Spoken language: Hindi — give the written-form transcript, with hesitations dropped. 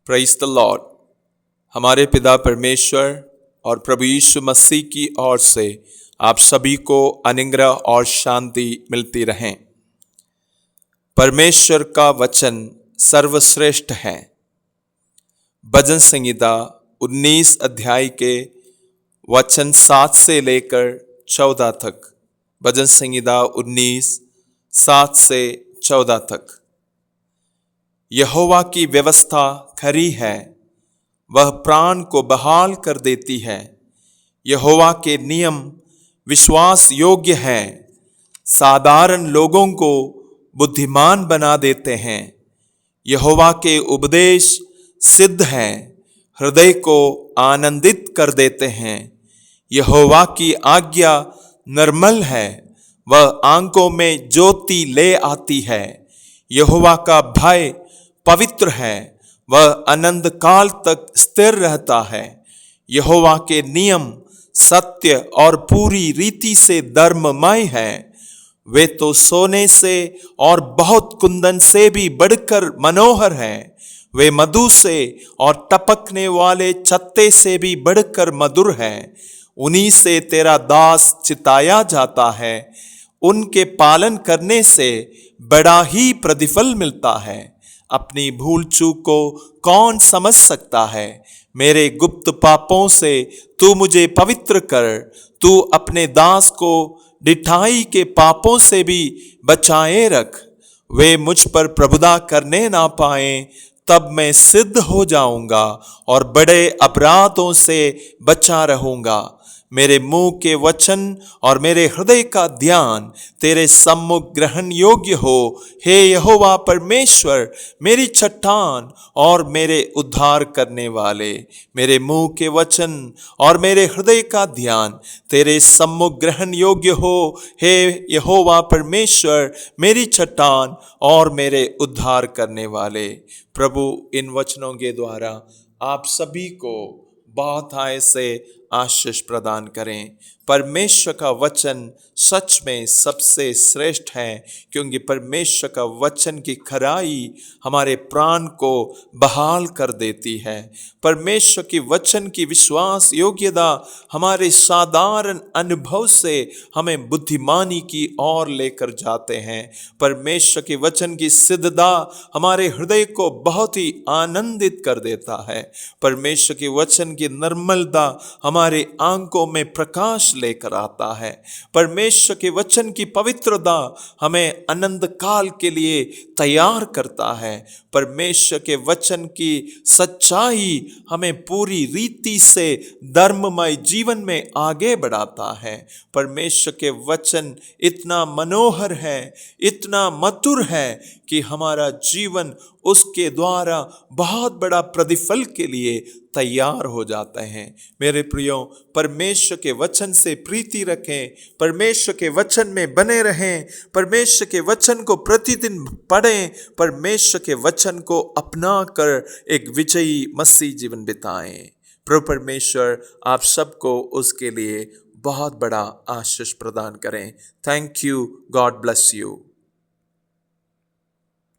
Praise the Lord. हमारे पिता परमेश्वर और प्रभु यीशु मसीह की ओर से आप सभी को अनुग्रह और शांति मिलती रहें। परमेश्वर का वचन सर्वश्रेष्ठ है। भजन संहिता 19 अध्याय के वचन 7 से लेकर 14 तक। भजन संहिता 19 7 से 14 तक। यहोवा की व्यवस्था खरी है, वह प्राण को बहाल कर देती है। यहोवा के नियम विश्वास योग्य हैं, साधारण लोगों को बुद्धिमान बना देते हैं। यहोवा के उपदेश सिद्ध हैं, हृदय को आनंदित कर देते हैं। यहोवा की आज्ञा निर्मल है, वह आंखों में ज्योति ले आती है। यहोवा का भय पवित्र है, वह अनंत काल तक स्थिर रहता है। यहोवा के नियम सत्य और पूरी रीति से धर्ममय है। वे तो सोने से और बहुत कुंदन से भी बढ़कर मनोहर है। वे मधु से और टपकने वाले छत्ते से भी बढ़कर मधुर है। उन्हीं से तेरा दास चिताया जाता है। उनके पालन करने से बड़ा ही प्रतिफल मिलता है। अपनी भूल चूक को कौन समझ सकता है? मेरे गुप्त पापों से तू मुझे पवित्र कर। तू अपने दास को डिठाई के पापों से भी बचाए रख। वे मुझ पर प्रभुता करने ना पाए, तब मैं सिद्ध हो जाऊंगा और बड़े अपराधों से बचा रहूंगा। मेरे मुंह के वचन और मेरे हृदय का ध्यान तेरे सम्मुख ग्रहण योग्य हो। हे यहोवा परमेश्वर, मेरी चट्टान और मेरे उद्धार करने वाले, मेरे मुंह के वचन और मेरे हृदय का ध्यान तेरे सम्मुख ग्रहण योग्य हो। हे यहोवा परमेश्वर, मेरी चट्टान और मेरे उद्धार करने वाले। प्रभु इन वचनों के द्वारा आप सभी को बहुत आय से आशीष प्रदान करें। परमेश्वर का वचन सच में सबसे श्रेष्ठ है, क्योंकि परमेश्वर का वचन की खराई हमारे प्राण को बहाल कर देती है। परमेश्वर की वचन की विश्वास योग्यता हमारे साधारण अनुभव से हमें बुद्धिमानी की ओर लेकर जाते हैं। परमेश्वर के वचन की सिद्धता हमारे हृदय को बहुत ही आनंदित कर देता है। परमेश्वर के वचन की निर्मलता हमारे आंखों में प्रकाश लेकर आता है। परमेश्वर के वचन की पवित्रता हमें अनंत काल के लिए तैयार करता है। परमेश्वर के वचन की सच्चाई हमें पूरी रीति से धर्ममय जीवन में आगे बढ़ाता है। परमेश्वर के वचन इतना मनोहर है, इतना मधुर है कि हमारा जीवन उसके द्वारा बहुत बड़ा प्रतिफल के लिए तैयार हो जाते हैं। मेरे प्रियो, परमेश्वर के वचन से प्रीति रखें, परमेश्वर के वचन में बने रहें, परमेश्वर के वचन को प्रतिदिन पढ़ें, परमेश्वर के वचन को अपना कर एक विजयी मसीह जीवन बिताएं। प्रभु परमेश्वर आप सबको उसके लिए बहुत बड़ा आशीष प्रदान करें। Thank you. God bless you.